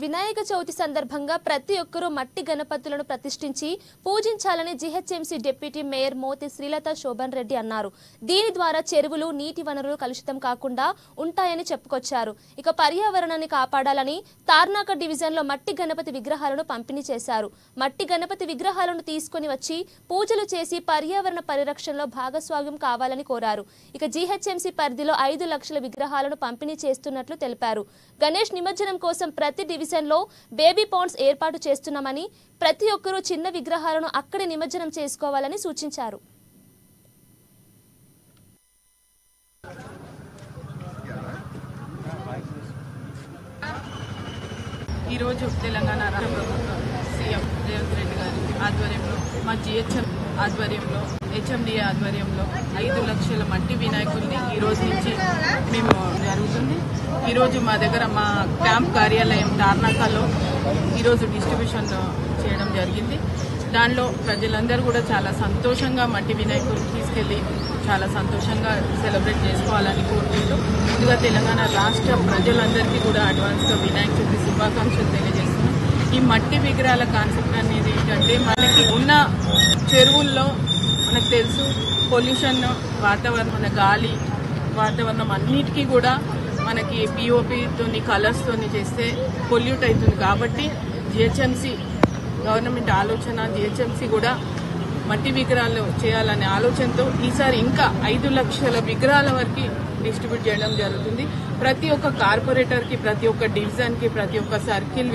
వినాయక చవితి సందర్భంగా ప్రతి ఒక్కరూ మట్టి గణపతులను ప్రతిష్ఠించి పూజించాలని GHMC deputy mayor Moti Srilatha Shobhan Reddy అన్నారు. దీని ద్వారా చెరువులు, నీటి వనరులు కలుషితం కాకుండా ఉంటాయని చెప్పుకొచ్చారు. ఇక పర్యావరణాన్ని కాపాడాలని తార్నాక డివిజన్లో మట్టి గణపతి విగ్రహాలను పంపిణీ చేశారు. మట్టి గణపతి విగ్రహాలను తీసుకుని వచ్చి పూజలు చేసి పర్యావరణ పరిరక్షణలో భాగస్వామ్యం కావాలని కోరారు. ఇక జీహెచ్ఎంసీ పరిధిలో 5 లక్షల విగ్రహాలను పంపిణీ చేస్తున్నట్లు తెలిపారు. గణేష్ నిమజ్జనం కోసం ప్రతి డివిజన్లో బేబీ పాండ్స్ ఏర్పాటు చేస్తున్నామని, ప్రతి ఒక్కరూ చిన్న విగ్రహాలను అక్కడే నిమజ్జనం చేసుకోవాలని సూచించారు. ఈరోజు తెలంగాణ రాష్ట్ర ప్రభుత్వం సీఎం రేవంత్ రెడ్డి గారి ఆధ్వర్యంలో, మా జిహెచ్ఎం ఆధ్వర్యంలో, హెచ్ఎండిఏ ఆధ్వర్యంలో 5 లక్షల మట్టి వినాయకుల్ని ఈ రోజు నుంచి మేము జరుగుతుంది. ఈరోజు మా దగ్గర మా క్యాంప్ కార్యాలయం తార్నాకలో ఈరోజు డిస్ట్రిబ్యూషన్ చేయడం జరిగింది. దానిలో ప్రజలందరూ కూడా చాలా సంతోషంగా మట్టి వినాయకులు తీసుకెళ్లి చాలా సంతోషంగా సెలబ్రేట్ చేసుకోవాలని కోరుకుంటూ, ముందుగా తెలంగాణ రాష్ట్ర ప్రజలందరికీ కూడా అడ్వాన్స్గా వినాయక చవితి శుభాకాంక్షలు తెలియజేస్తున్నాం. ఈ మట్టి విగ్రహాల కాన్సెప్ట్ అనేది ఏంటంటే, మనకి ఉన్న చెరువుల్లో మనకు తెలుసు పొల్యూషన్, వాతావరణం, మన గాలి వాతావరణం అన్నిటికీ కూడా మనకి పిఓపితోని కలర్స్తోని చేస్తే పొల్యూట్ అవుతుంది. కాబట్టి జిహెచ్ఎంసీ గవర్నమెంట్ ఆలోచన, జిహెచ్ఎంసీ కూడా మట్టి విగ్రహాలు చేయాలనే ఆలోచనతో ఈసారి ఇంకా 5 లక్షల విగ్రహాల వరకు డిస్ట్రిబ్యూట్ చేయడం జరుగుతుంది. ప్రతి ఒక్క కార్పొరేటర్కి, ప్రతి ఒక్క డివిజన్కి, ప్రతి ఒక్క సర్కిల్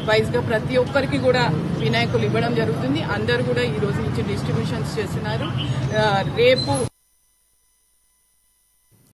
వైజ్గా ప్రతి ఒక్కరికి కూడా వినాయకులు ఇవ్వడం జరుగుతుంది. అందరూ కూడా ఈ రోజు నుంచి డిస్ట్రిబ్యూషన్స్ చేస్తున్నారు. రేపు